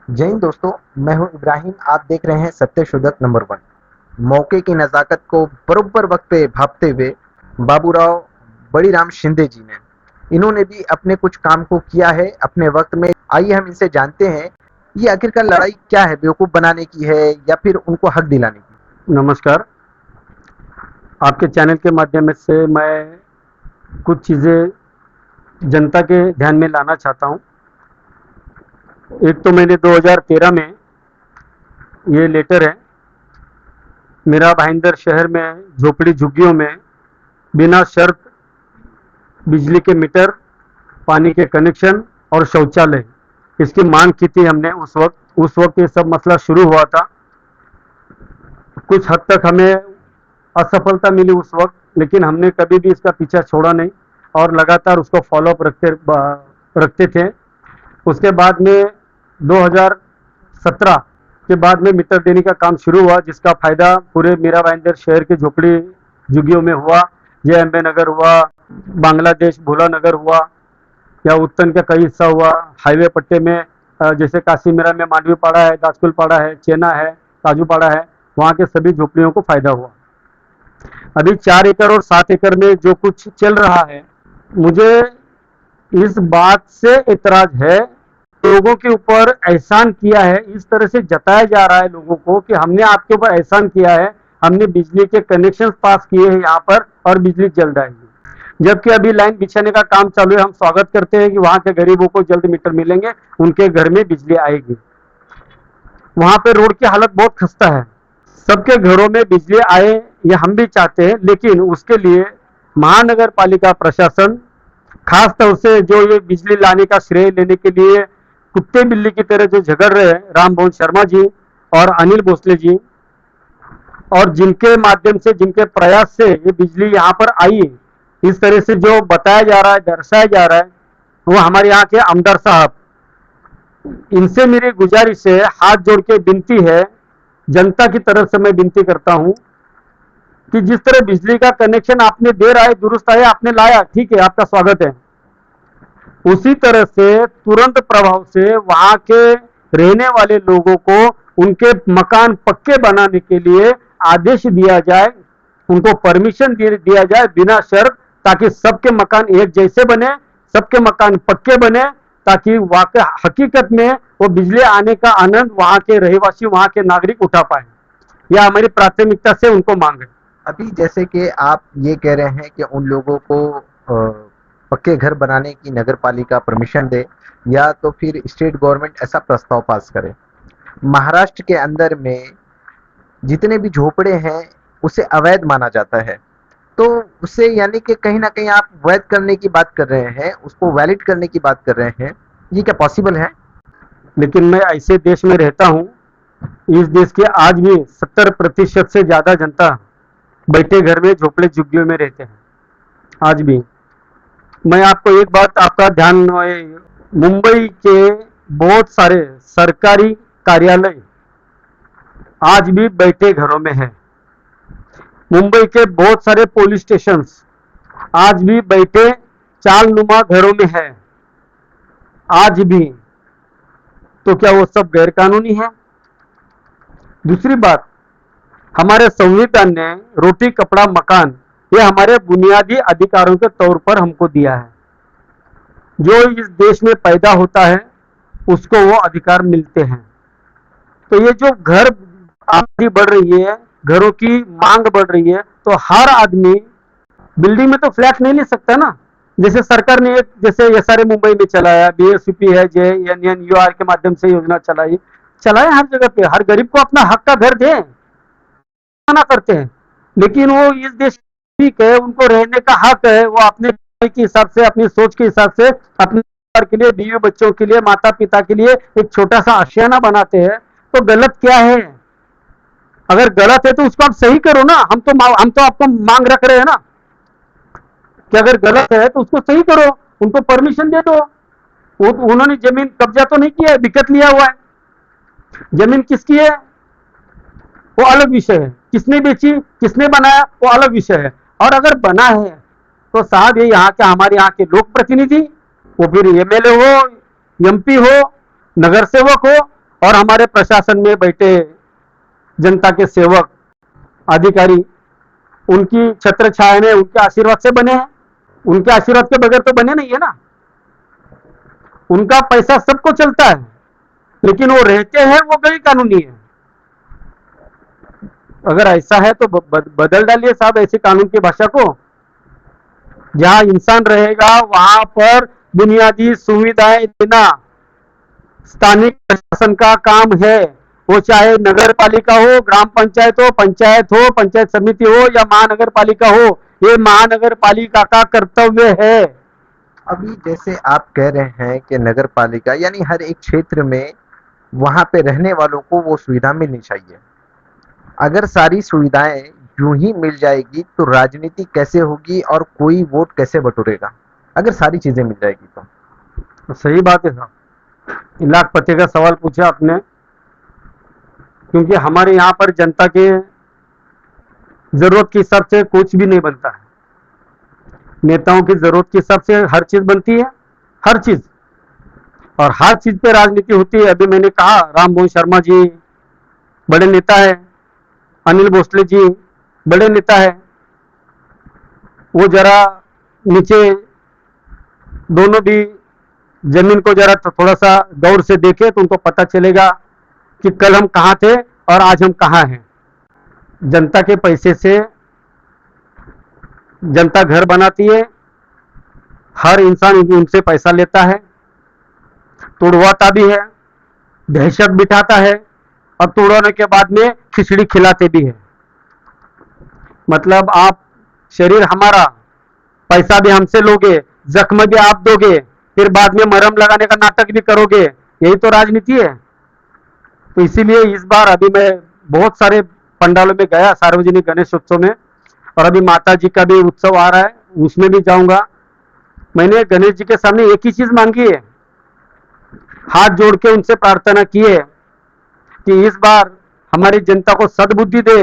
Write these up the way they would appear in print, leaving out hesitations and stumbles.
जय हिंद दोस्तों। मैं हूं इब्राहिम। आप देख रहे हैं सत्य शोधक नंबर वन। मौके की नज़ाकत को बरोबर वक्त पे भांपते हुए बाबूराव बड़ीराम शिंदे जी ने इन्होंने भी अपने कुछ काम को किया है अपने वक्त में। आइए हम इनसे जानते हैं ये आखिरकार लड़ाई क्या है, बेवकूफ बनाने की है या फिर उनको हक दिलाने की। नमस्कार। आपके चैनल के माध्यम से मैं कुछ चीज़ें जनता के ध्यान में लाना चाहता हूं। एक तो मैंने 2013 में ये लेटर है, मेरा भाईंदर शहर में झोपड़ी झुग्गियों में बिना शर्त बिजली के मीटर, पानी के कनेक्शन और शौचालय, इसकी मांग की थी हमने उस वक्त ये सब मसला शुरू हुआ था। कुछ हद तक हमें असफलता मिली उस वक्त, लेकिन हमने कभी भी इसका पीछा छोड़ा नहीं और लगातार उसको फॉलोअप रखते थे। उसके बाद में 2017 के बाद में मीटर देने का काम शुरू हुआ, जिसका फायदा पूरे मीरा भाईंदर शहर के झोपड़ी झुग्गियों में हुआ। जय अम्बे नगर हुआ, बांग्लादेश भोला नगर हुआ, या उत्तन का कई हिस्सा हुआ। हाईवे पट्टे में जैसे काशीमीरा में मांडवी पाड़ा है, दासकुल पाड़ा है, चेना है, काजू पाड़ा है, वहाँ के सभी झोपड़ियों को फायदा हुआ। अभी 4 एकड़ और 7 एकड़ में जो कुछ चल रहा है, मुझे इस बात से इतराज है। लोगों के ऊपर एहसान किया है, इस तरह से जताया जा रहा है लोगों को कि हमने आपके ऊपर एहसान किया है, हमने बिजली के कनेक्शन पास किए हैं यहाँ पर और बिजली जल जाएगी। जबकि अभी लाइन बिछाने का काम चालू है। हम स्वागत करते हैं कि वहां के गरीबों को जल्द मीटर मिलेंगे, उनके घर में बिजली आएगी। वहां पे रोड की हालत बहुत खस्ता है। सबके घरों में बिजली आए ये हम भी चाहते हैं, लेकिन उसके लिए महानगर पालिका प्रशासन, खास तौर से जो ये बिजली लाने का श्रेय लेने के लिए कुत्ते बिल्ली की तरह जो झगड़ रहे हैं, राम मोहन शर्मा जी और अनिल भोसले जी, और जिनके माध्यम से, जिनके प्रयास से ये बिजली यहाँ पर आई, इस तरह से जो बताया जा रहा है, दर्शाया जा रहा है, वो हमारे यहाँ के आमदार साहब, इनसे मेरी गुजारिश है, हाथ जोड़ के विनती है, जनता की तरफ से मैं विनती करता हूं कि जिस तरह बिजली का कनेक्शन आपने दे रहा है, दुरुस्त है, आपने लाया, ठीक है, आपका स्वागत है। उसी तरह से तुरंत प्रभाव से वहां के रहने वाले लोगों को उनके मकान पक्के बनाने के लिए आदेश दिया जाए, उनको परमिशन दिया जाए बिना शर्त, ताकि सबके मकान एक जैसे बने, सबके मकान पक्के बने, ताकि वाकई हकीकत में वो बिजली आने का आनंद वहां के रहवासी, वहां के नागरिक उठा पाए। यह हमारी प्राथमिकता से उनको मांग है। अभी जैसे कि आप ये कह रहे हैं कि उन लोगों को पक्के घर बनाने की नगर पालिका परमिशन दे या तो फिर स्टेट गवर्नमेंट ऐसा प्रस्ताव पास करे। महाराष्ट्र के अंदर में जितने भी झोपड़े हैं उसे अवैध माना जाता है, तो उसे यानी कि कहीं ना कहीं आप वैध करने की बात कर रहे हैं, उसको वैलिड करने की बात कर रहे हैं। ये क्या पॉसिबल है? लेकिन मैं ऐसे देश में रहता हूं, इस देश के आज भी 70% से ज्यादा जनता बैठे घर में झोपड़े झुग्गियों में रहते हैं आज भी। मैं आपको एक बात, आपका ध्यान, मुंबई के बहुत सारे सरकारी कार्यालय आज भी बैठे घरों में है। मुंबई के बहुत सारे पुलिस स्टेशन आज भी बैठे चाल नुमा घरों में है आज भी। तो क्या वो सब गैर कानूनी है? दूसरी बात, हमारे संविधान ने रोटी कपड़ा मकान ये हमारे बुनियादी अधिकारों के तौर पर हमको दिया है। जो इस देश में पैदा होता है उसको वो अधिकार मिलते हैं। तो ये जो घर आबादी बढ़ रही है, घरों की मांग बढ़ रही है, तो हर आदमी बिल्डिंग में तो फ्लैट नहीं ले सकता ना। जैसे सरकार ने एक, जैसे एसआरए मुंबई में चलाया, बीएसपी है, जेएनएनयूआर के माध्यम से योजना चलाए हर जगह पे, हर गरीब को अपना हक का घर दे, मना करते हैं। लेकिन वो इस देश, ठीक है, उनको रहने का हक है, वो अपने के हिसाब से, अपनी सोच के हिसाब से, अपने परिवार के लिए, बीवी बच्चों के लिए, माता पिता के लिए एक छोटा सा आशियाना बनाते हैं। तो गलत क्या है? अगर गलत है तो उसको आप सही करो ना। हम तो आपको मांग रख रहे हैं ना कि अगर गलत है तो उसको सही करो, उनको परमिशन दे दो। उन्होंने जमीन कब्जा तो नहीं किया है, बिकट लिया हुआ है। जमीन किसकी है वो अलग विषय है, किसने बेची, किसने बनाया, वो अलग विषय है। और अगर बना है तो साहब, ये यहाँ के, हमारे यहाँ के लोक प्रतिनिधि, वो फिर एमएलए हो, एमपी हो, नगर सेवक हो, और हमारे प्रशासन में बैठे जनता के सेवक अधिकारी, उनकी छत्र छाया में उनके आशीर्वाद से बने हैं। उनके आशीर्वाद के बगैर तो बने नहीं है ना। उनका पैसा सबको चलता है, लेकिन वो रहते हैं वो गैर कानूनी है। अगर ऐसा है तो बदल डालिए साहब ऐसे कानून की भाषा को। जहां इंसान रहेगा वहां पर बुनियादी सुविधाएं देना स्थानिक प्रशासन का काम है। वो चाहे नगर पालिका हो, ग्राम पंचायत हो, पंचायत समिति हो या महानगर पालिका हो, ये महानगर पालिका का कर्तव्य है। अभी जैसे आप कह रहे हैं कि नगर पालिका यानी हर एक क्षेत्र में वहां पे रहने वालों को वो सुविधा मिलनी चाहिए। अगर सारी सुविधाएं यूं ही मिल जाएगी तो राजनीति कैसे होगी और कोई वोट कैसे बटोरेगा, अगर सारी चीजें मिल जाएगी तो। सही बात है साहब, लाख पति का सवाल पूछा आपने। क्योंकि हमारे यहाँ पर जनता के जरूरत के हिसाब से कुछ भी नहीं बनता है। नेताओं की जरूरत के हिसाब से हर चीज बनती है, हर चीज, और हर चीज पे राजनीति होती है। अभी मैंने कहा राम मोहन शर्मा जी बड़े नेता है, अनिल भोसले जी बड़े नेता है। वो जरा नीचे दोनों भी जमीन को जरा थोड़ा सा गौर से देखे तो उनको पता चलेगा कि कल हम कहाँ थे और आज हम कहाँ हैं। जनता के पैसे से जनता घर बनाती है, हर इंसान उनसे पैसा लेता है, तुड़वाता भी है, दहशत बिठाता है और तुड़वाने के बाद में खिचड़ी खिलाते भी है। मतलब आप शरीर हमारा, पैसा भी हमसे लोगे, जख्म भी आप दोगे, फिर बाद में मरहम लगाने का नाटक भी करोगे। यही तो राजनीति है। तो इसीलिए इस बार अभी मैं बहुत सारे पंडालों में गया सार्वजनिक गणेश उत्सव में, और अभी माता जी का भी उत्सव आ रहा है उसमें भी जाऊंगा। मैंने गणेश जी के सामने एक ही चीज मांगी है, हाथ जोड़ के उनसे प्रार्थना की है कि इस बार हमारी जनता को सद्बुद्धि दे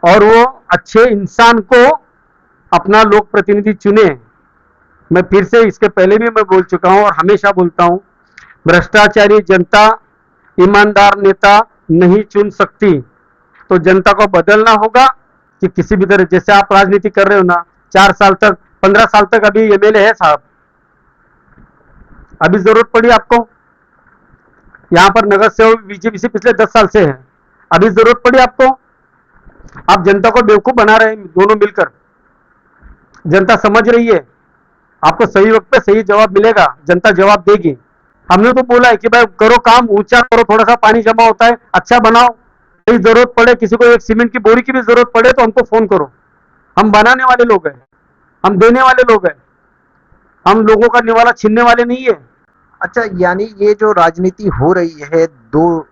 और वो अच्छे इंसान को अपना लोक प्रतिनिधि चुने। मैं फिर से, इसके पहले भी मैं बोल चुका हूं और हमेशा बोलता हूं, भ्रष्टाचारी जनता ईमानदार नेता नहीं चुन सकती। तो जनता को बदलना होगा कि किसी भी तरह, जैसे आप राजनीति कर रहे हो ना, 4 साल तक 15 साल तक अभी एमएलए है साहब, अभी जरूरत पड़ी आपको। यहाँ पर नगर सेवक बीजेपी से पिछले 10 साल से है, अभी जरूरत पड़ी आपको। आप जनता को बेवकूफ बना रहे हैं दोनों मिलकर। जनता समझ रही है, आपको सही वक्त पे सही जवाब मिलेगा, जनता जवाब देगी। हमने तो बोला है कि भाई करो काम ऊंचा करो, थोड़ा सा पानी जमा होता है अच्छा बनाओ, कहीं जरूरत पड़े, किसी को एक सीमेंट की बोरी की भी जरूरत पड़े तो हमको फोन करो। हम बनाने वाले लोग हैं, हम देने वाले लोग हैं, हम लोगों का निवाला छीनने वाले नहीं है। अच्छा, यानी ये जो राजनीति हो रही है दो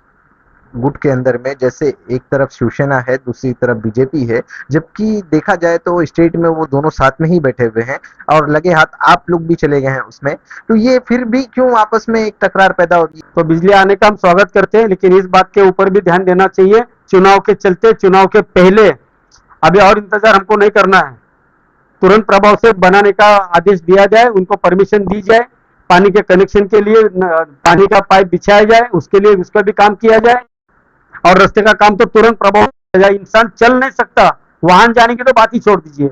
गुट के अंदर में, जैसे एक तरफ शिवसेना है दूसरी तरफ बीजेपी है, जबकि देखा जाए तो स्टेट में वो दोनों साथ में ही बैठे हुए हैं और लगे हाथ आप लोग भी चले गए हैं उसमें, तो ये फिर भी क्यों आपस में एक तकरार पैदा होगी? तो बिजली आने का हम स्वागत करते हैं, लेकिन इस बात के ऊपर भी ध्यान देना चाहिए, चुनाव के चलते, चुनाव के पहले अभी और इंतजार हमको नहीं करना है। तुरंत प्रभाव से बनाने का आदेश दिया जाए, उनको परमिशन दी जाए, पानी के कनेक्शन के लिए पानी का पाइप बिछाया जाए, उसके लिए उसका भी काम किया जाए, और रास्ते का काम तो तुरंत प्रभाव किया जाए। इंसान चल नहीं सकता, वाहन जाने की तो बात ही छोड़ दीजिए।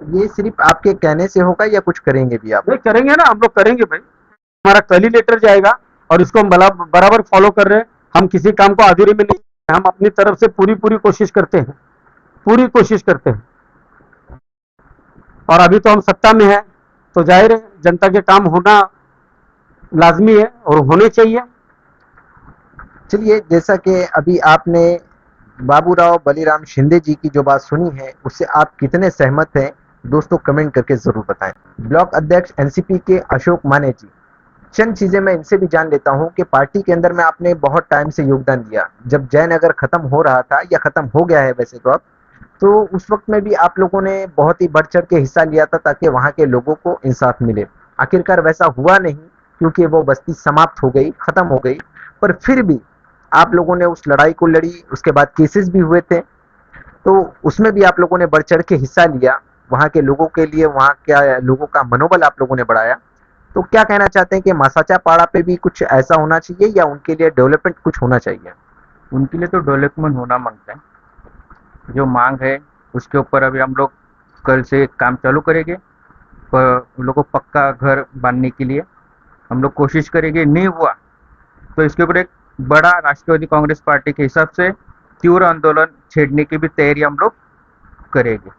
ये सिर्फ आपके कहने से होगा या कुछ करेंगे भी आप? भाई करेंगे ना, हम लोग करेंगे भाई। हमारा कल ही लेटर जाएगा और इसको हम बराबर फॉलो कर रहे हैं। हम किसी काम को अधूरे में नहीं, हम अपनी तरफ से पूरी कोशिश करते हैं, पूरी कोशिश करते हैं। और अभी तो हम सत्ता में है, तो जाहिर है जनता के काम होना लाजमी है और होने चाहिए। चलिए, जैसा कि अभी आपने बाबूराव बलिराम शिंदे जी की जो बात सुनी है उससे आप कितने सहमत हैं दोस्तों, कमेंट करके जरूर बताएं। ब्लॉक अध्यक्ष एनसीपी के अशोक माने जी, चंद चीजें मैं इनसे भी जान लेता हूं कि पार्टी के अंदर में आपने बहुत टाइम से योगदान दिया। जब जयनगर खत्म हो रहा था या खत्म हो गया है वैसे तो अब, तो उस वक्त में भी आप लोगों ने बहुत ही बढ़ चढ़ के हिस्सा लिया था ताकि वहां के लोगों को इंसाफ मिले। आखिरकार वैसा हुआ नहीं क्योंकि वो बस्ती समाप्त हो गई, खत्म हो गई, पर फिर भी आप लोगों ने उस लड़ाई को लड़ी। उसके बाद केसेस भी हुए थे, तो उसमें भी आप लोगों ने बढ़ चढ़ के हिस्सा लिया वहां के लोगों के लिए, वहां के लोगों का मनोबल आप लोगों ने बढ़ाया। तो क्या कहना चाहते हैं कि मासाचा पाड़ा पे भी कुछ ऐसा होना चाहिए या उनके लिए डेवलपमेंट कुछ होना चाहिए? उनके लिए तो डेवलपमेंट होना मांगता है। जो मांग है उसके ऊपर अभी हम लोग कल से काम चालू करेंगे। पर उन लोग को पक्का घर बांधने के लिए हम लोग कोशिश करेंगे। नहीं हुआ तो इसके ऊपर एक बड़ा राष्ट्रवादी कांग्रेस पार्टी के हिसाब से तीव्र आंदोलन छेड़ने की भी तैयारी हम लोग करेंगे।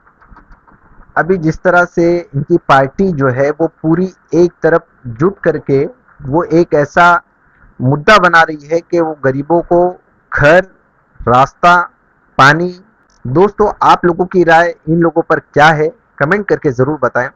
अभी जिस तरह से इनकी पार्टी जो है वो पूरी एक तरफ जुट करके वो एक ऐसा मुद्दा बना रही है कि वो गरीबों को घर, रास्ता, पानी। दोस्तों, आप लोगों की राय इन लोगों पर क्या है? कमेंट करके जरूर बताएं।